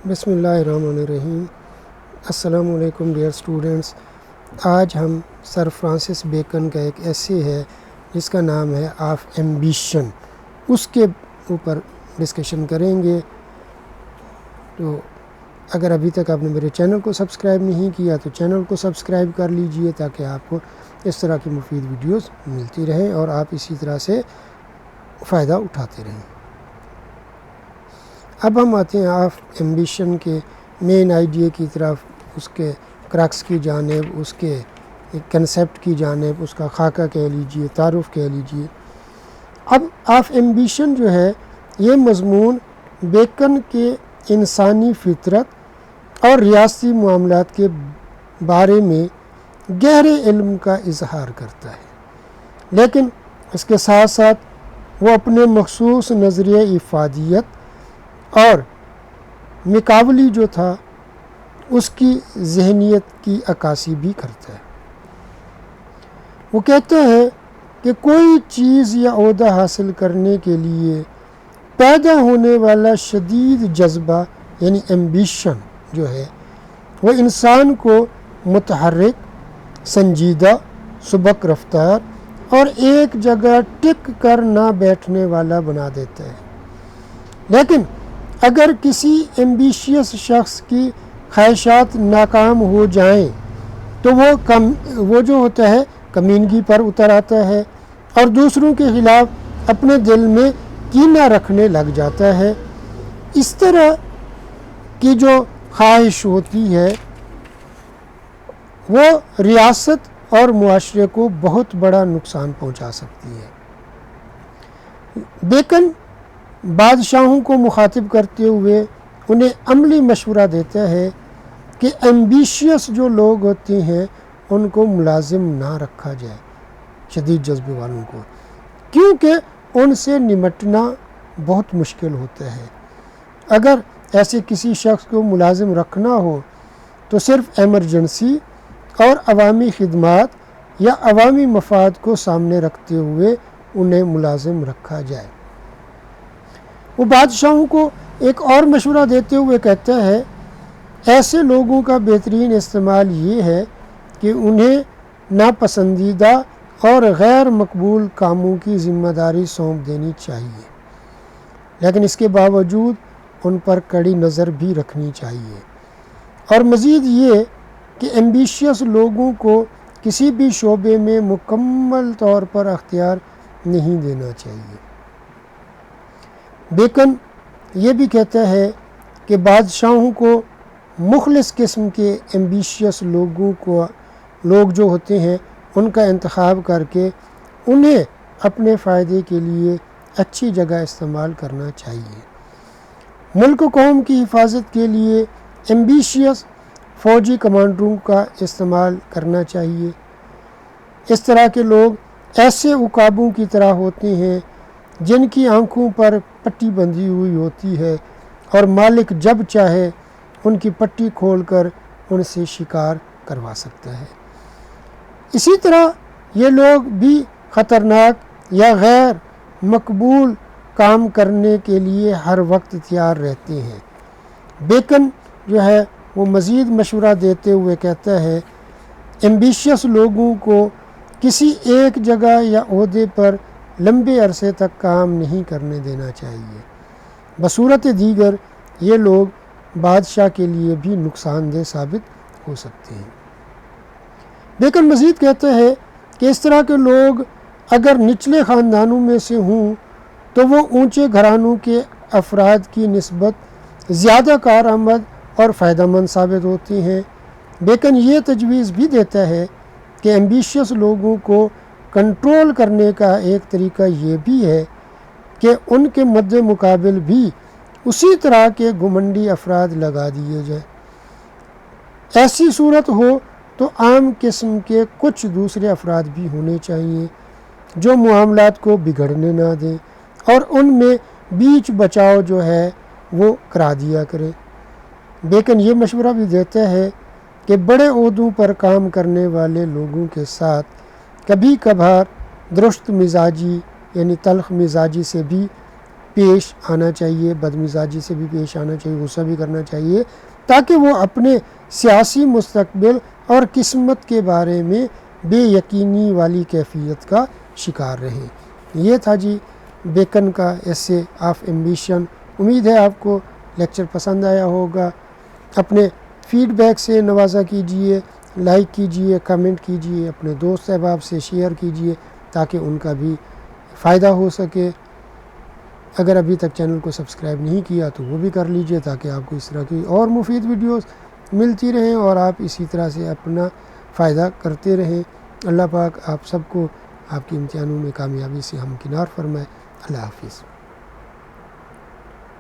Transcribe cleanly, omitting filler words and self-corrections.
بسم اللہ الرحمن الرحیم۔ السلام علیکم ڈیئر اسٹوڈنٹس۔ آج ہم سر فرانسس بیکن کا ایک ایسے ہے جس کا نام ہے آف ایمبیشن، اس کے اوپر ڈسکشن کریں گے۔ تو اگر ابھی تک آپ نے میرے چینل کو سبسکرائب نہیں کیا تو چینل کو سبسکرائب کر لیجئے تاکہ آپ کو اس طرح کی مفید ویڈیوز ملتی رہیں اور آپ اسی طرح سے فائدہ اٹھاتے رہیں۔ اب ہم آتے ہیں آف ایمبیشن کے مین آئیڈیا کی طرف، اس کے کرکس کی جانب، اس کے کنسیپٹ کی جانب، اس کا خاکہ کہہ لیجئے، تعارف کہہ لیجئے۔ اب آف ایمبیشن جو ہے یہ مضمون بیکن کے انسانی فطرت اور ریاستی معاملات کے بارے میں گہرے علم کا اظہار کرتا ہے، لیکن اس کے ساتھ ساتھ وہ اپنے مخصوص نظریہ افادیت اور مقابلی جو تھا اس کی ذہنیت کی عکاسی بھی کرتا ہے۔ وہ کہتا ہے کہ کوئی چیز یا عہدہ حاصل کرنے کے لیے پیدا ہونے والا شدید جذبہ یعنی ایمبیشن جو ہے وہ انسان کو متحرک، سنجیدہ، سبک رفتار اور ایک جگہ ٹک کر نہ بیٹھنے والا بنا دیتا ہے۔ لیکن اگر کسی ایمبیشیس شخص کی خواہشات ناکام ہو جائیں تو وہ جو ہوتا ہے کمینگی پر اتر آتا ہے اور دوسروں کے خلاف اپنے دل میں کینہ رکھنے لگ جاتا ہے۔ اس طرح کی جو خواہش ہوتی ہے وہ ریاست اور معاشرے کو بہت بڑا نقصان پہنچا سکتی ہے۔ بیکن بادشاہوں کو مخاطب کرتے ہوئے انہیں عملی مشورہ دیتا ہے کہ ایمبیشیس جو لوگ ہوتے ہیں ان کو ملازم نہ رکھا جائے، شدید جذبے والوں کو، کیونکہ ان سے نمٹنا بہت مشکل ہوتا ہے۔ اگر ایسے کسی شخص کو ملازم رکھنا ہو تو صرف ایمرجنسی اور عوامی خدمات یا عوامی مفاد کو سامنے رکھتے ہوئے انہیں ملازم رکھا جائے۔ وہ بادشاہوں کو ایک اور مشورہ دیتے ہوئے کہتا ہے، ایسے لوگوں کا بہترین استعمال یہ ہے کہ انہیں ناپسندیدہ اور غیر مقبول کاموں کی ذمہ داری سونپ دینی چاہیے، لیکن اس کے باوجود ان پر کڑی نظر بھی رکھنی چاہیے، اور مزید یہ کہ ایمبیشیس لوگوں کو کسی بھی شعبے میں مکمل طور پر اختیار نہیں دینا چاہیے۔ بیکن یہ بھی کہتا ہے کہ بادشاہوں کو مخلص قسم کے ایمبیشیس لوگ جو ہوتے ہیں ان کا انتخاب کر کے انہیں اپنے فائدے کے لیے اچھی جگہ استعمال کرنا چاہیے۔ ملک و قوم کی حفاظت کے لیے ایمبیشیس فوجی کمانڈروں کا استعمال کرنا چاہیے۔ اس طرح کے لوگ ایسے عقابوں کی طرح ہوتے ہیں جن کی آنکھوں پر پٹی بندھی ہوئی ہوتی ہے اور مالک جب چاہے ان کی پٹی کھول کر ان سے شکار کروا سکتا ہے۔ اسی طرح یہ لوگ بھی خطرناک یا غیر مقبول کام کرنے کے لیے ہر وقت تیار رہتے ہیں۔ بیکن جو ہے وہ مزید مشورہ دیتے ہوئے کہتا ہے، ایمبیشیس لوگوں کو کسی ایک جگہ یا عہدے پر لمبے عرصے تک کام نہیں کرنے دینا چاہیے، بصورت دیگر یہ لوگ بادشاہ کے لیے بھی نقصان دہ ثابت ہو سکتے ہیں۔ بیکن مزید کہتا ہے کہ اس طرح کے لوگ اگر نچلے خاندانوں میں سے ہوں تو وہ اونچے گھرانوں کے افراد کی نسبت زیادہ کارآمد اور فائدہ مند ثابت ہوتے ہیں۔ بیکن یہ تجویز بھی دیتا ہے کہ ایمبیشیس لوگوں کو کنٹرول کرنے کا ایک طریقہ یہ بھی ہے کہ ان کے مد مقابل بھی اسی طرح کے گھمنڈی افراد لگا دیے جائیں۔ ایسی صورت ہو تو عام قسم کے کچھ دوسرے افراد بھی ہونے چاہیے جو معاملات کو بگڑنے نہ دیں اور ان میں بیچ بچاؤ جو ہے وہ کرا دیا کریں۔ بیکن یہ مشورہ بھی دیتا ہے کہ بڑے عہدوں پر کام کرنے والے لوگوں کے ساتھ کبھی کبھار درست مزاجی یعنی تلخ مزاجی سے بھی پیش آنا چاہیے، بدمزاجی سے بھی پیش آنا چاہیے، غصہ بھی کرنا چاہیے، تاکہ وہ اپنے سیاسی مستقبل اور قسمت کے بارے میں بے یقینی والی کیفیت کا شکار رہیں۔ یہ تھا جی بیکن کا ایسے آف ایمبیشن۔ امید ہے آپ کو لیکچر پسند آیا ہوگا۔ اپنے فیڈ بیک سے نوازا کیجئے، لائک کیجئے، کمنٹ کیجئے، اپنے دوست احباب سے شیئر کیجئے تاکہ ان کا بھی فائدہ ہو سکے۔ اگر ابھی تک چینل کو سبسکرائب نہیں کیا تو وہ بھی کر لیجئے تاکہ آپ کو اس طرح کی اور مفید ویڈیوز ملتی رہیں اور آپ اسی طرح سے اپنا فائدہ کرتے رہیں۔ اللہ پاک آپ سب کو آپ کے امتحانوں میں کامیابی سے ہمکنار فرمائے۔ اللہ حافظ۔